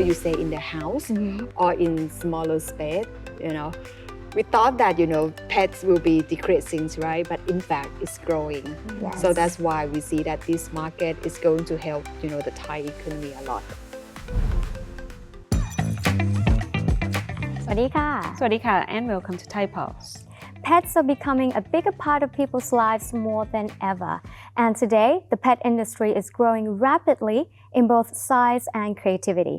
you say in the house or in smaller space, we thought that, pets will be decreasing, right? But in fact, it's growing. Yes. So that's why we see that this market is going to help, the Thai economy a lot. สวัสดีค่ะ สวัสดีค่ะ and welcome to Thai Pulse. Pets are becoming a bigger part of people's lives more than ever. And today, the pet industry is growing rapidly in both size and creativity.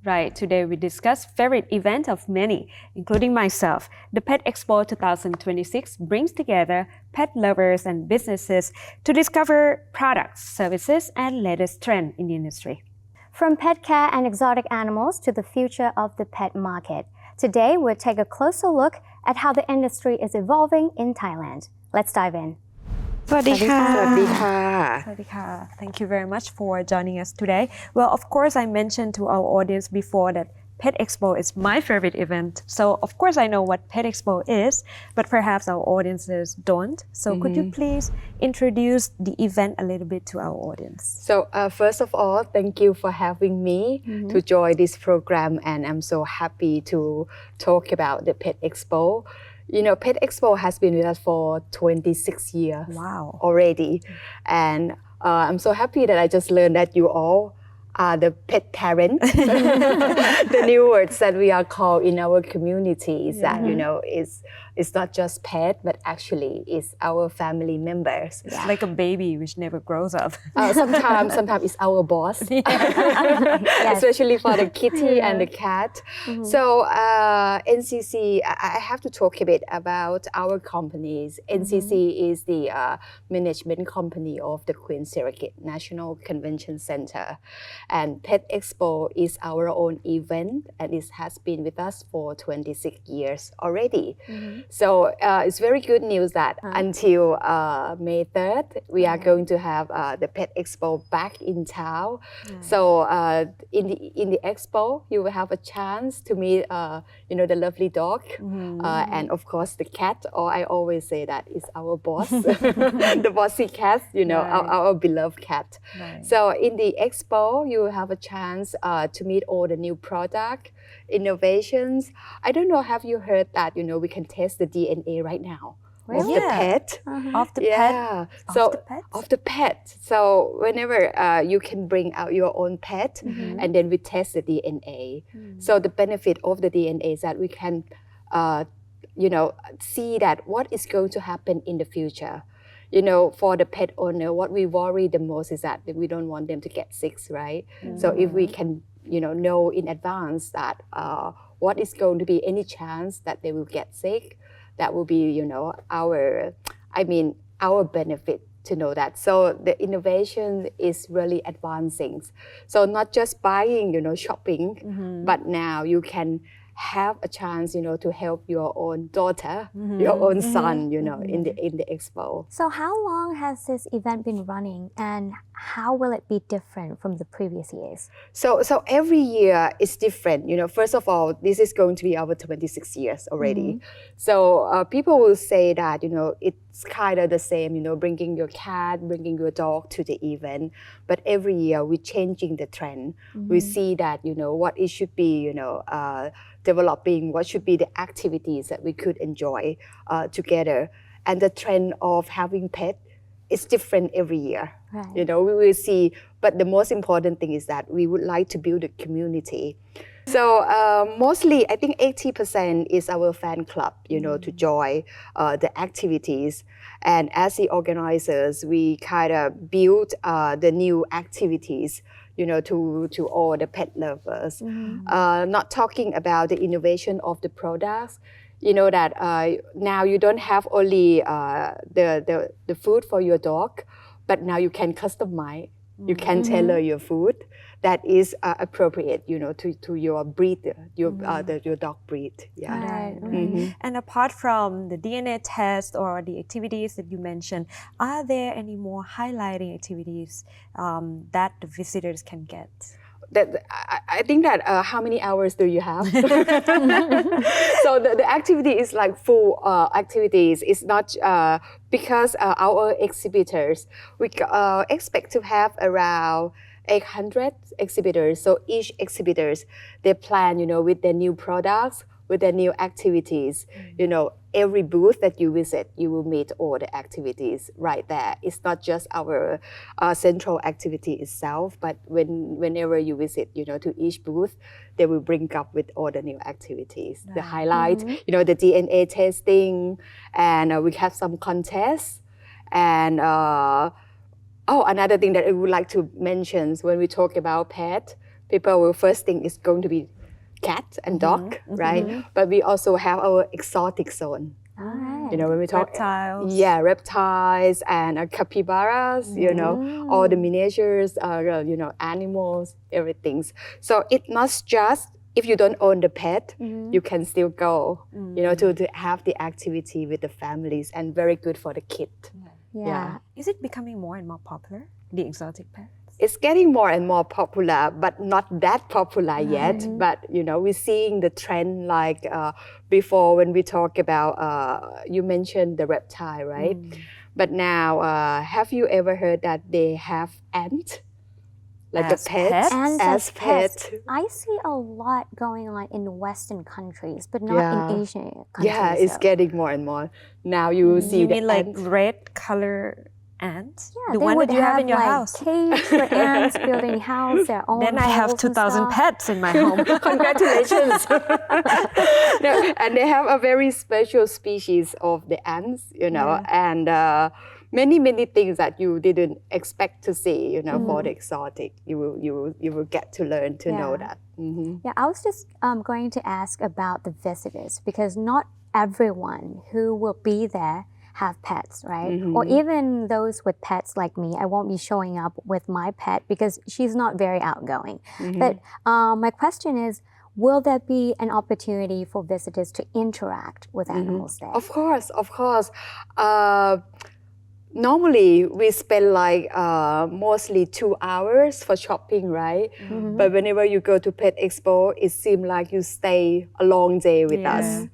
Right, today we discuss favorite event of many, including myself. The PET EXPO 2026 brings together pet lovers and businesses to discover products, services, and latest trend in the industry. From pet care and exotic animals to the future of the pet market, today we'll take a closer look at how the industry is evolving in Thailand. Let's dive in. สวัสดีค่ะ สวัสดีค่ะ สวัสดีค่ะ Thank you very much for joining us today. Well, of course, I mentioned to our audience before that PET EXPO is my favorite event. So, of course, I know what PET EXPO is, but perhaps our audiences don't. So, could you please introduce the event a little bit to our audience? So first of all, thank you for having me to join this program, and I'm so happy to talk about the PET EXPO. PET EXPO has been with us for 26 years already. And I'm so happy that I just learned that you all are the pet parents. The new words that we are called in our communities that, it's not just pet, but actually it's our family members. It's like a baby which never grows up. Sometimes it's our boss, especially for the kitty and the cat. So N.C.C, I have to talk a bit about our companies. N.C.C is the management company of the Queen Sirikit National Convention Center. And PET EXPO is our own event, and it has been with us for 26 years already. So it's very good news that until May 3rd, we are going to have the PET EXPO back in town. So in the expo, you will have a chance to meet, the lovely dog, and of course the cat. Or I always say that is our boss, the bossy cat. Our beloved cat. Right. So in the expo, you will have a chance to meet all the new product, innovations. I don't know, have you heard that, we can test the DNA right now of the pet? Of the pet? So, of the pet? Of the pet. So whenever you can bring out your own pet and then we test the DNA. So the benefit of the DNA is that we can, see that what is going to happen in the future. For the pet owner, what we worry the most is that we don't want them to get sick, right? So if we can, know in advance that what is going to be any chance that they will get sick, that will be, our benefit to know that. So the innovation is really advancing. So not just buying, shopping, but now you can have a chance, to help your own daughter, your own son, in the expo. So how long has this event been running, and how will it be different from the previous years? So every year is different. First of all, this is going to be our 26 years already. So people will say that, it's kind of the same, bringing your cat, bringing your dog to the event. But every year we're changing the trend. We see that, what it should be, developing, what should be the activities that we could enjoy together. And the trend of having pet is different every year. Right. We will see, but the most important thing is that we would like to build a community. So mostly, I think 80% is our fan club, to join the activities. And as the organizers, we kind of build the new activities, to all the pet lovers. Not talking about the innovation of the products. That now you don't have only the food for your dog, but now you can customize. You can tailor your food that is appropriate, to your breed, your dog breed. Yeah. Right. And apart from the DNA test or the activities that you mentioned, are there any more highlighting activities that the visitors can get? I think that how many hours do you have? So the activity is like full activities. It's not because our exhibitors, we expect to have around 800 exhibitors. So each exhibitors, they plan, with their new products, with their new activities. Every booth that you visit, you will meet all the activities right there. It's not just our central activity itself, but whenever you visit, to each booth, they will bring up with all the new activities, the highlight, the DNA testing, and we have some contests. And another thing that I would like to mention is when we talk about pet, people will first think it's going to be cat and dog, right? But we also have our exotic zone. When we talk reptiles. Yeah, reptiles and capybaras, all the miniatures, animals, everything. So it not just, if you don't own the pet, you can still go, to have the activity with the families, and very good for the kid. Yeah. Is it becoming more and more popular, the exotic pets? It's getting more and more popular, but not that popular yet. But, we're seeing the trend like before when we talk about, you mentioned the reptile, right? But now, have you ever heard that they have ants? Like As the pets? And As pets. I see a lot going on in Western countries, but not in Asian countries. Yeah, it's though. getting more and more. Now you will see You the mean like ants. red color ants? Yeah, The they one would that you have in your like house? cage for ants, building house, their own. Then I have holes and 2,000 stuff. pets in my home. Congratulations. No, and they have a very special species of the ants, and many things that you didn't expect to see, for the exotic. You will get to learn to know that. Yeah, I was just going to ask about the visitors, because not everyone who will be there have pets, right? Or even those with pets like me, I won't be showing up with my pet because she's not very outgoing. But my question is, will there be an opportunity for visitors to interact with animals there? Of course. Normally, we spend like mostly 2 hours for shopping, right? But whenever you go to Pet Expo, it seems like you stay a long day with us.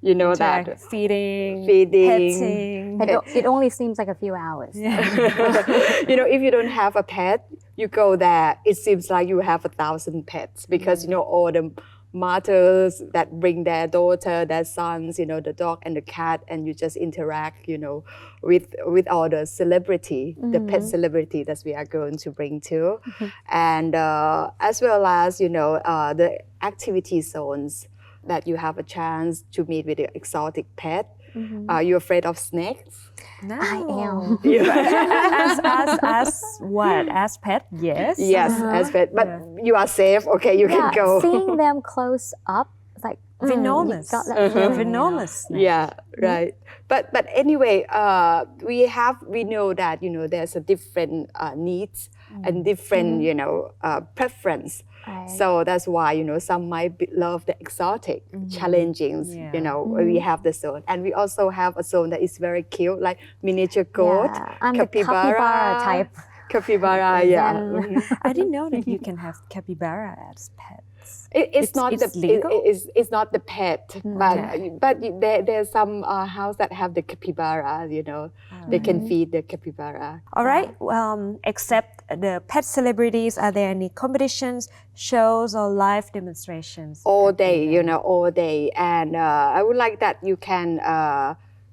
You know that. Feeding, Feeding. petting. But it only seems like a few hours. If you don't have a pet, you go there, it seems like you have 1,000 pets because, all the mothers that bring their daughter, their sons, the dog and the cat, and you just interact, with all the celebrity, the pet celebrity that we are going to bring to. And as well as, the activity zones that you have a chance to meet with the exotic pet. Are you afraid of snakes? No. I am. As what? As pet? Yes. Yes, as pet. But you are safe. Okay, you can go. Seeing them close up, it's like Venomous. you got that feeling, Venomous. Yeah, right. But anyway, we know that there's a different needs and different preference. Right. So that's why some might love the exotic, challenging. We have the zone, and we also have a zone that is very cute, like miniature goat, I'm the capybara type. Capybara, yeah. I didn't know that you can have capybara as pets. It's not legal? It's not the pet, but there's some house that have the capybara. They can feed the capybara. All right. Except the pet celebrities, are there any competitions, shows, or live demonstrations? All day, all day, and I would like that you can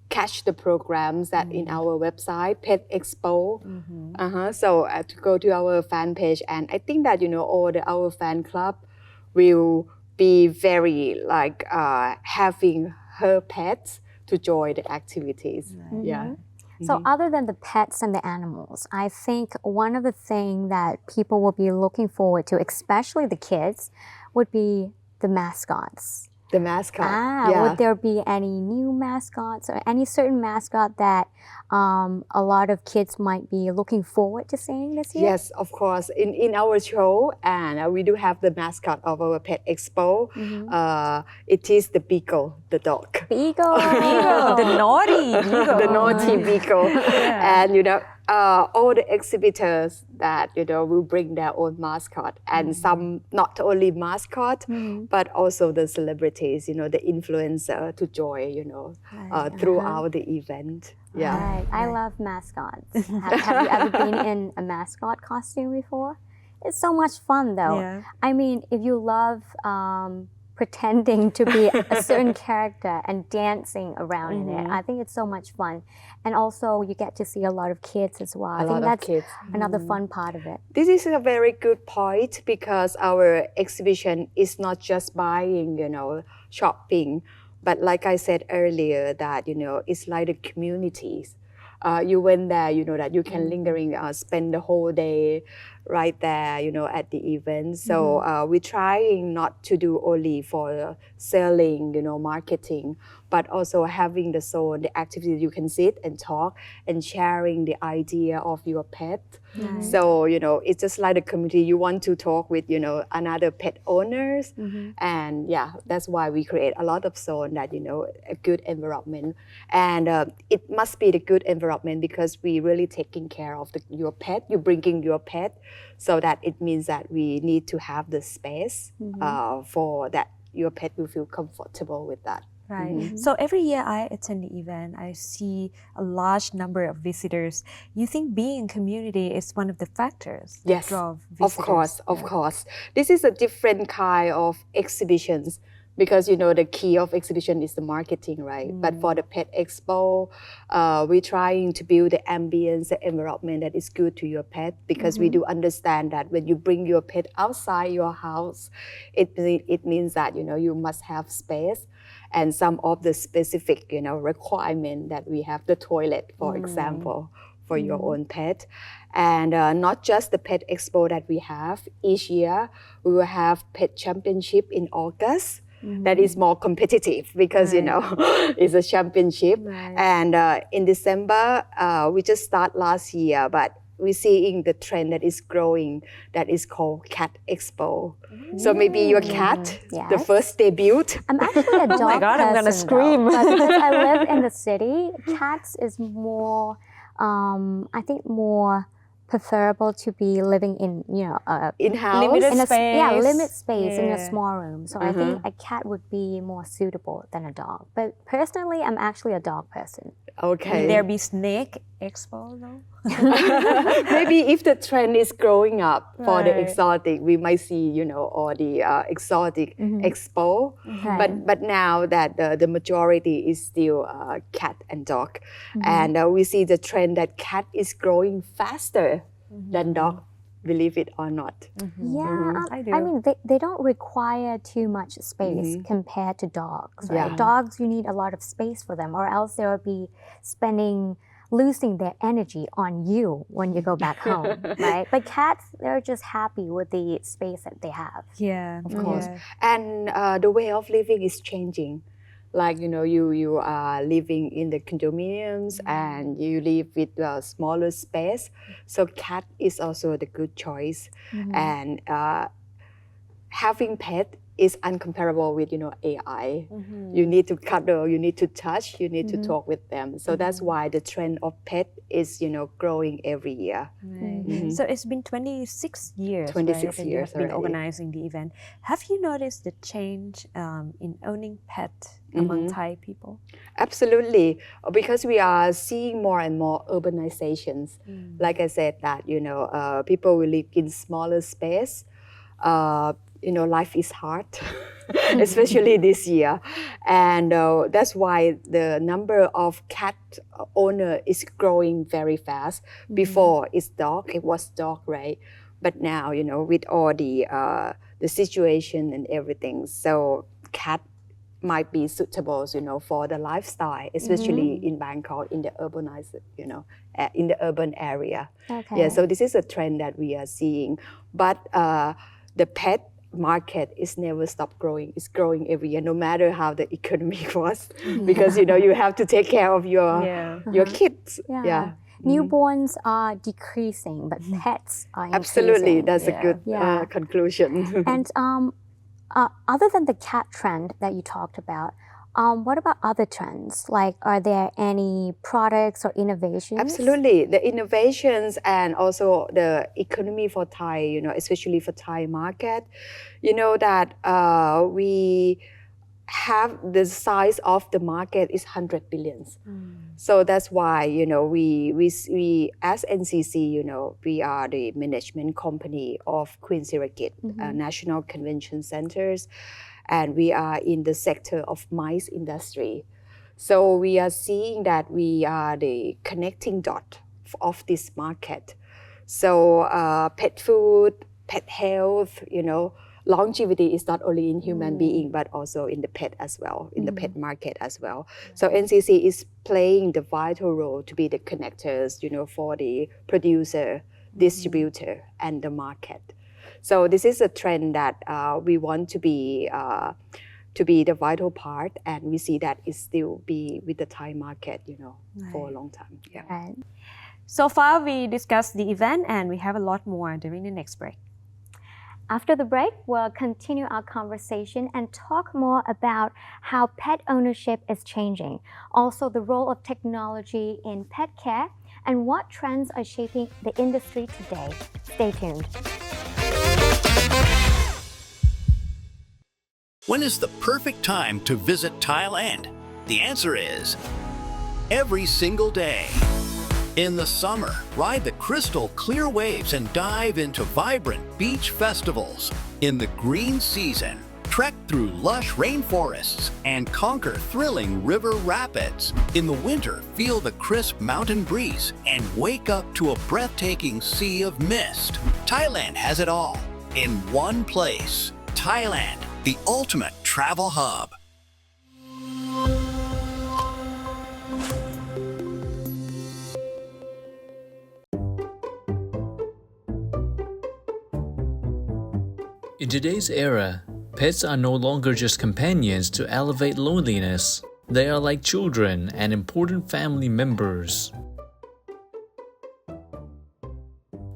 catch the programs that in our website, PET EXPO. So to go to our fan page, and I think that all our fan club will be very like having her pets to join the activities. Yeah. So other than the pets and the animals, I think one of the things that people will be looking forward to, especially the kids, would be the mascots. The mascot. Would there be any new mascots or any certain mascot that a lot of kids might be looking forward to seeing this year? Yes, of course. In our show, and we do have the mascot of our Pet Expo. It is the beagle, the dog. Beagle. The naughty beagle. The naughty beagle. And all the exhibitors that will bring their own mascot, and some not only mascot, but also the celebrities, the influencer to join, throughout the event. Yeah. Right. I love mascots. Have you ever been in a mascot costume before? It's so much fun though. Yeah. I mean, if you love pretending to be a certain character and dancing around in it, I think it's so much fun. And also you get to see a lot of kids as well. I think that's another fun part of it. This is a very good point because our exhibition is not just buying, shopping, but like I said earlier, that, it's like the communities. You went there, you know that you can lingering, spend the whole day right there, at the event. So we're trying not to do only for selling, marketing, but also having the zone, the activities you can sit and talk and sharing the idea of your pet. So, it's just like the community. You want to talk with, another pet owners. And that's why we create a lot of zone that, a good environment. And it must be the good environment because we really taking care of your pet. You're bringing your pet. So that it means that we need to have the space for that your pet will feel comfortable with that. Right. So every year I attend the event, I see a large number of visitors. You think being in community is one of the factors that draw visitors? Of course. This is a different kind of exhibitions because, the key of exhibition is the marketing, right? But for the Pet Expo, we're trying to build the ambience, the environment that is good to your pet because we do understand that when you bring your pet outside your house, it means that, you must have space. And some of the specific, requirement that we have the toilet, for example, for your own pet. And not just the Pet Expo that we have. Each year, we will have Pet Championship in August. That is more competitive because, it's a championship. And in December, we just start last year, but we're seeing the trend that is growing that is called Cat Expo. So maybe your cat, the first debut. I'm actually a dog Oh my God, I'm gonna person, scream. but because I live in the city, cats is more, I think more preferable to be living in, In-house. Limited in a space. limit space in a Yeah. small room. So I think a cat would be more suitable than a dog. But personally, I'm actually a dog person. Okay. Will there be Snake Expo though? Maybe if the trend is growing up for the Right. exotic, we might see, all the exotic expo. But now that the majority is still cat and dog. And we see the trend that cat is growing faster than dog, believe it or not. Yeah, I do. I mean, they don't require too much space compared to dogs, right? Yeah. Dogs, you need a lot of space for them, or else they'll be losing their energy on you when you go back home, right? But cats, they're just happy with the space that they have. Yeah, of course. And the way of living is changing. Like, you are living in the condominiums and you live with a smaller space. So cat is also the good choice. And having pet is uncomparable with, AI. You need to cuddle, you need to touch, you need to talk with them. So that's why the trend of pet is, growing every year. Right. So it's been 26 years, 26 right, that you years have been already. organizing the event. Have you noticed the change in owning pet among Thai people? Absolutely, because we are seeing more and more urbanizations. Like I said, that people will live in smaller space. Life is hard, especially this year, and that's why the number of cat owner is growing very fast. Before it was dog, right? But now, with all the situation and everything, so cat might be suitable, for the lifestyle, especially in Bangkok, in the urbanized, in the urban area. Okay. Yeah, so this is a trend that we are seeing. But the pet market is never stop growing. It's growing every year, no matter how the economy was, because you have to take care of your kids. Yeah. Newborns are decreasing, but pets are increasing. Absolutely, that's a good Yeah. conclusion. And other than the cat trend that you talked about, what about other trends? Like, are there any products or innovations? Absolutely, the innovations and also the economy for Thai, especially for Thai market, that we have the size of the market is 100 billions. So that's why, we as N.C.C, we are the management company of Queen Sirikit National Convention Centers, and we are in the sector of MICE industry. So we are seeing that we are the connecting dot of this market. So pet food, pet health, longevity is not only in human being, but also in the pet as well, in the pet market as well. So N.C.C is playing the vital role to be the connectors, for the producer, distributor, and the market. So this is a trend that we want to be the vital part, and we see that it still be with the Thai market, for a long time. Yeah. Right. So far, we discussed the event, and we have a lot more during the next break. After the break, we'll continue our conversation and talk more about how pet ownership is changing, also the role of technology in pet care, and what trends are shaping the industry today. Stay tuned. When is the perfect time to visit Thailand? The answer is every single day. In the summer, ride the crystal clear waves and dive into vibrant beach festivals. In the green season, trek through lush rainforests and conquer thrilling river rapids. In the winter, feel the crisp mountain breeze and wake up to a breathtaking sea of mist. Thailand has it all in one place. Thailand, the ultimate travel hub. In today's era, pets are no longer just companions to elevate loneliness. They are like children and important family members.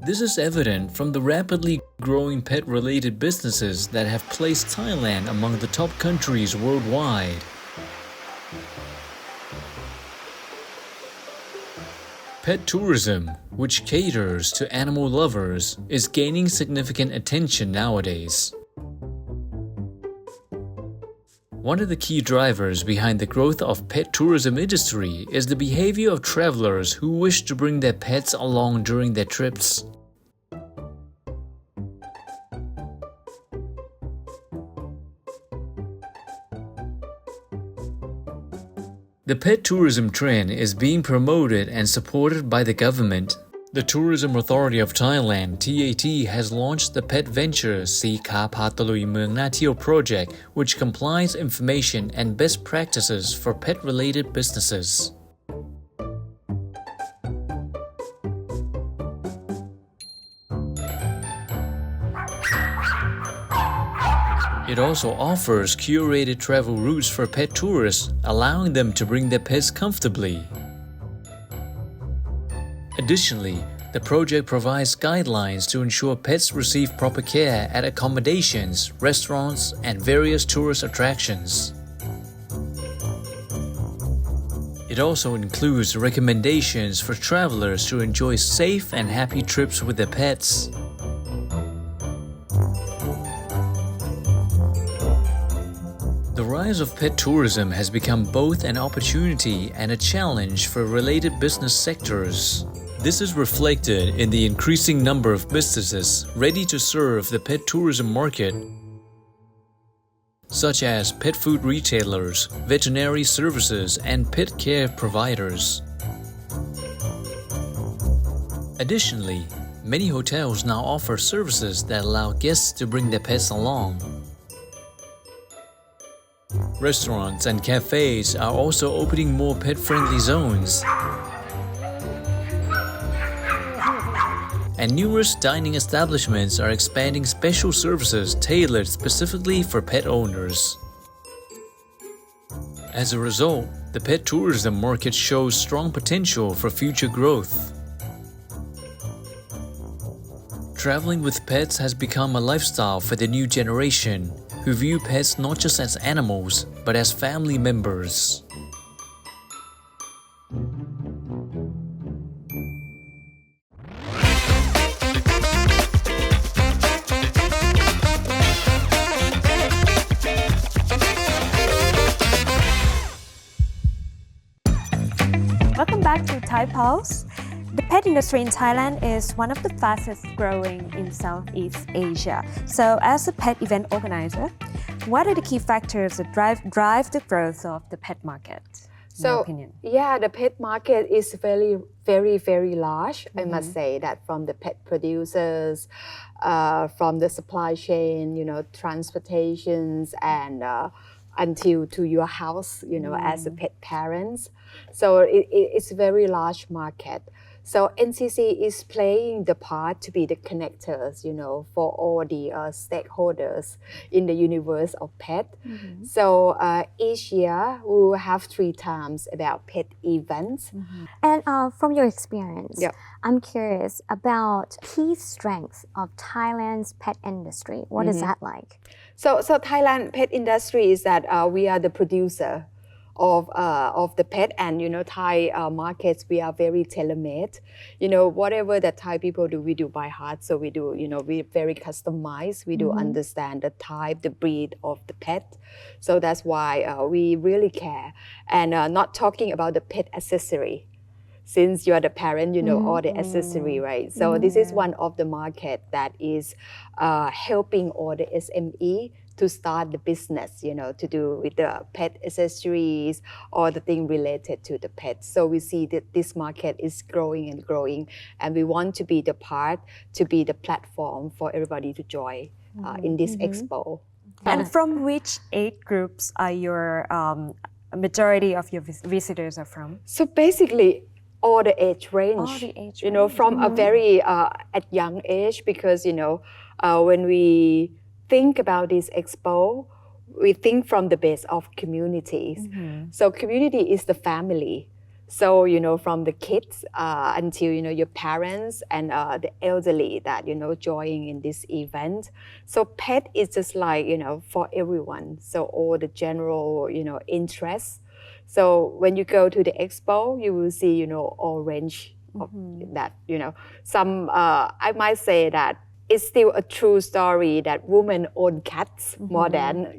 This is evident from the rapidly growing pet-related businesses that have placed Thailand among the top countries worldwide. Pet tourism, which caters to animal lovers, is gaining significant attention nowadays. One of the key drivers behind the growth of pet tourism industry is the behavior of travelers who wish to bring their pets along during their trips. The pet tourism trend is being promoted and supported by the government. The Tourism Authority of Thailand (TAT) has launched the Pet Venture Si Ka Pha Talui Meung Na Thiew project, which compiles information and best practices for pet-related businesses. It also offers curated travel routes for pet tourists, allowing them to bring their pets comfortably. Additionally, the project provides guidelines to ensure pets receive proper care at accommodations, restaurants, and various tourist attractions. It also includes recommendations for travelers to enjoy safe and happy trips with their pets. The rise of pet tourism has become both an opportunity and a challenge for related business sectors. This is reflected in the increasing number of businesses ready to serve the pet tourism market, such as pet food retailers, veterinary services, and pet care providers. Additionally, many hotels now offer services that allow guests to bring their pets along. Restaurants and cafes are also opening more pet-friendly zones, and numerous dining establishments are expanding special services tailored specifically for pet owners. As a result, the pet tourism market shows strong potential for future growth. Traveling with pets has become a lifestyle for the new generation, who view pets not just as animals, but as family members. back to Thai Pulse. The pet industry in Thailand is one of the fastest growing in Southeast Asia. So as a pet event organizer, what are the key factors that drive the growth of the pet market? In your opinion? Yeah, the pet market is very large. I must say that from the pet producers, from the supply chain, transportations, and until to your house, as a pet parents. So it's a very large market. So N.C.C is playing the part to be the connectors, for all the stakeholders in the universe of pet. So each year we will have 3 times about pet events. And from your experience, I'm curious about key strengths of Thailand's pet industry. What is that like? So Thailand pet industry is that we are the producer of the pet, and Thai markets, we are very tailor-made. Whatever that Thai people do, we do by heart. So we do, we very customized. We do understand the type, the breed of the pet. So that's why we really care. And not talking about the pet accessory. Since you are the parent, all the accessory, right? So this is one of the market that is helping all the SME to start the business, to do with the pet accessories or the thing related to the pets. So we see that this market is growing and growing, and we want to be the part, to be the platform for everybody to join in this expo. And from which age groups are your majority of your visitors are from? So basically, all the age range. All the age range. From a very at young age, because when we think about this expo, we think from the base of communities. So community is the family. So from the kids until your parents and the elderly that joining in this event. So pet is just like for everyone. So all the general interests. So when you go to the expo, you will see all range of that. Some I might say that it's still a true story that women own cats more than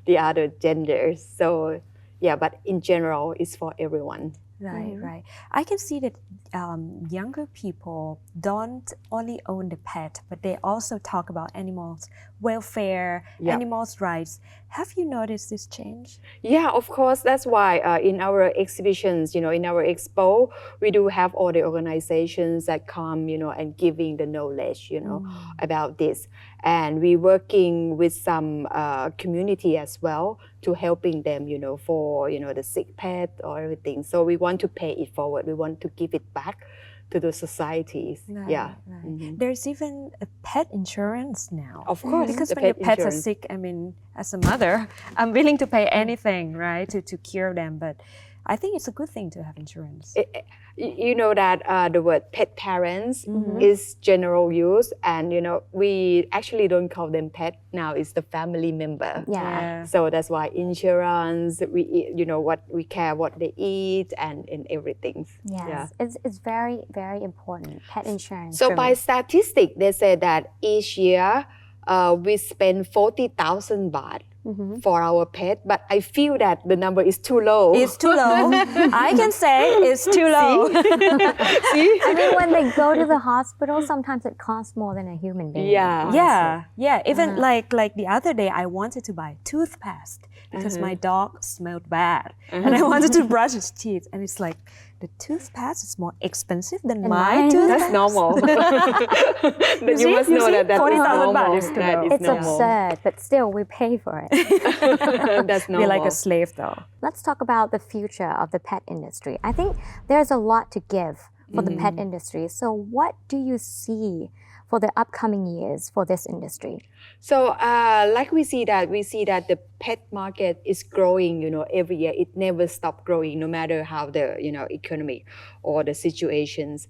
the other genders. So yeah, but in general, it's for everyone. Right. I can see that younger people don't only own the pet, but they also talk about animals' welfare, animals' rights. Have you noticed this change? Yeah, of course. That's why in our exhibitions, in our expo, we do have all the organizations that come, and giving the knowledge, about this. And we're working with some community as well to helping them, for, the sick pet or everything. So we want to pay it forward. We want to give it back to the societies. Right. There's even a pet insurance now. Of course. Because when your pets are sick, as a mother, I'm willing to pay anything, right, to cure them. But I think it's a good thing to have insurance. You know that the word pet parents is general use, and we actually don't call them pet now. It's the family member. Yeah. So that's why insurance. We what we care what they eat and everything. Yes. It's very important. Pet insurance. So by statistic, they say that each year we spend 40,000 baht. For our pet, but I feel that the number is too low. It's too low. I can say it's too low. See? When they go to the hospital, sometimes it costs more than a human being. Yeah. Even like the other day, I wanted to buy toothpaste because my dog smelled bad, and I wanted to brush his teeth, and it's like, the toothpaste is more expensive than my toothpaste. That's normal. But you must know that that's 40,000 baht is It's absurd, but still we pay for it. That's normal. We're like a slave though. Let's talk about the future of the pet industry. I think there's a lot to give for the pet industry. So what do you see for the upcoming years for this industry? So like we see that the pet market is growing, every year. It never stops growing, no matter how the, economy or the situations.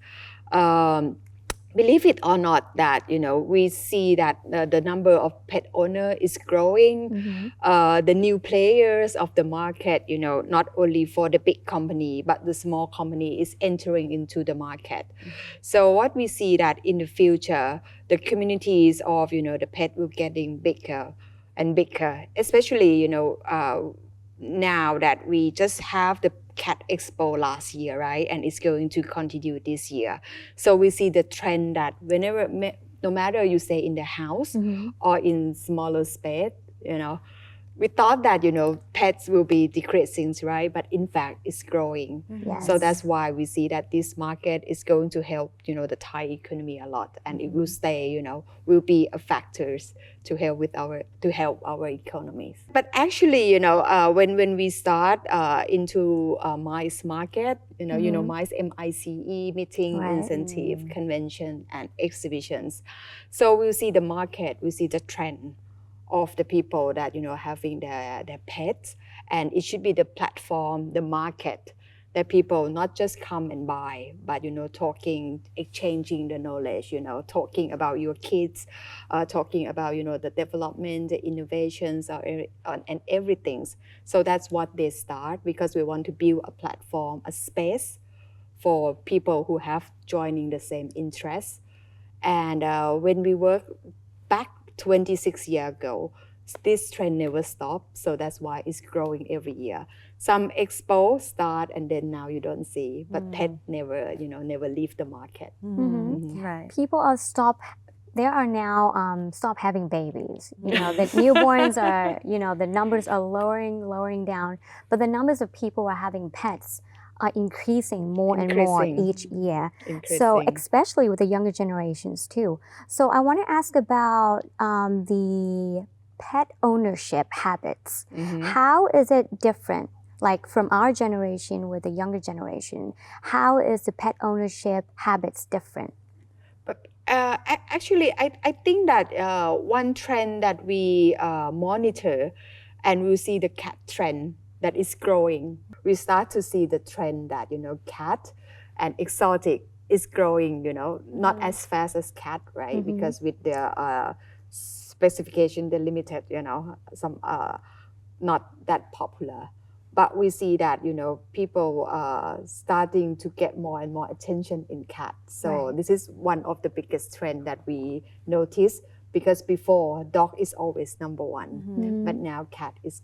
Believe it or not that, we see that the number of pet owner is growing. The new players of the market, not only for the big company, but the small company is entering into the market. So what we see that in the future, the communities of, the pet will getting bigger and bigger, especially, now that we just have the Cat Expo last year, right? And it's going to continue this year. So we see the trend that whenever, no matter you stay in the house or in smaller space, we thought that, pets will be decreasing, right? But in fact, it's growing. Yes. So that's why we see that this market is going to help, the Thai economy a lot. And it will stay, will be a factors to help our economies. But actually, when we start into MICE market, MICE, MICE, meeting, incentive, convention, and exhibitions. So we'll see the market, we see the trend of the people that having their pets, and it should be the platform, the market that people not just come and buy, but talking, exchanging the knowledge, talking about your kids, talking about the development, the innovations, and everything. So that's what they start, because we want to build a platform, a space for people who have joining the same interests. And when we work back 26 years ago, this trend never stopped, so that's why it's growing every year. Some expo start and then now you don't see, but pet never leave the market. Right. People are now stop having babies. The newborns are, the numbers are lowering down, but the numbers of people who are having pets are increasing more and more each year. So especially with the younger generations too. So I want to ask about the pet ownership habits. How is it different, like from our generation with the younger generation? How is the pet ownership habits different? But actually, I think that one trend that we monitor, and we see the cat trend that is growing. We start to see the trend that, cat and exotic is growing, not as fast as cat, right? Because with the specification, they're limited, some not that popular. But we see that, people are starting to get more and more attention in cat. So this is one of the biggest trend that we notice. Because before, dog is always number one, but now cat is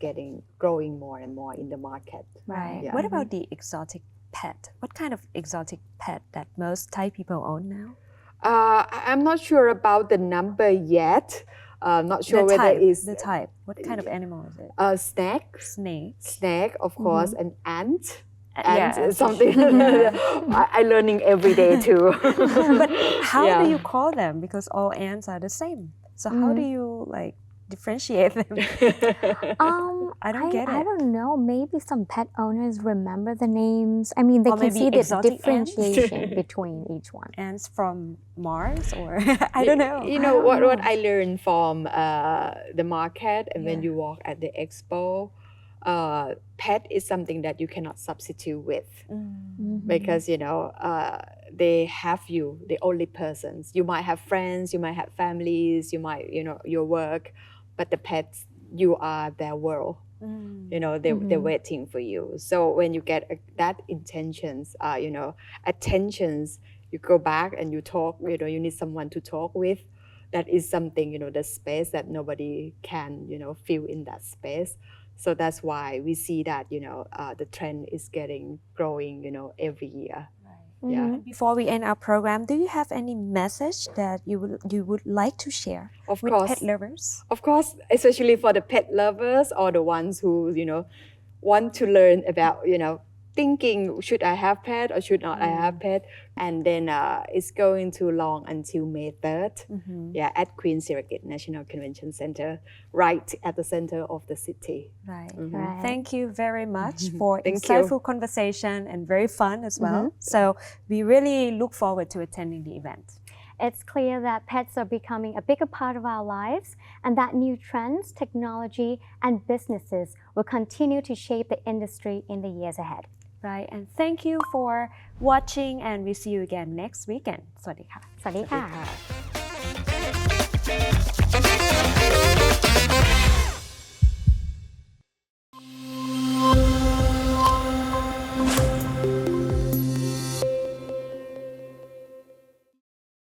growing more and more in the market. Right. Yeah. What about the exotic pet? What kind of exotic pet that most Thai people own now? I'm not sure about the number yet. Not sure whether it's the type. What kind of animal is it? Snake, of course, an ant. Yeah, something. I'm learning every day too. But how do you call them? Because all ants are the same. So how do you differentiate them? I don't get it. I don't know. Maybe some pet owners remember the names. I mean, they can see the differentiation between each one. Ants from Mars, or I don't know. What I learned from the market, and when you walk at the expo, pet is something that you cannot substitute with, because they have you, the only persons. You might have friends, you might have families, you might your work, but the pets, you are their world. They're waiting for you. So when you get that intentions, attentions, you go back and you talk. You need someone to talk with. That is something, the space that nobody can fill in that space. So that's why we see that the trend is growing every year. Yeah. Before we end our program, do you have any message that you would like to share with pet lovers? Of course, especially for the pet lovers or the ones who want to learn about thinking, should I have pet or should not I have pet? And then it's going to long until May 3rd, at Queen Sirikit National Convention Center, right at the center of the city. Right. Thank you very much for insightful conversation and very fun as well. So we really look forward to attending the event. It's clear that pets are becoming a bigger part of our lives, and that new trends, technology, and businesses will continue to shape the industry in the years ahead. Right, and thank you for watching, and we see you again next weekend. สวัสดีค่ะ สวัสดีค่ะ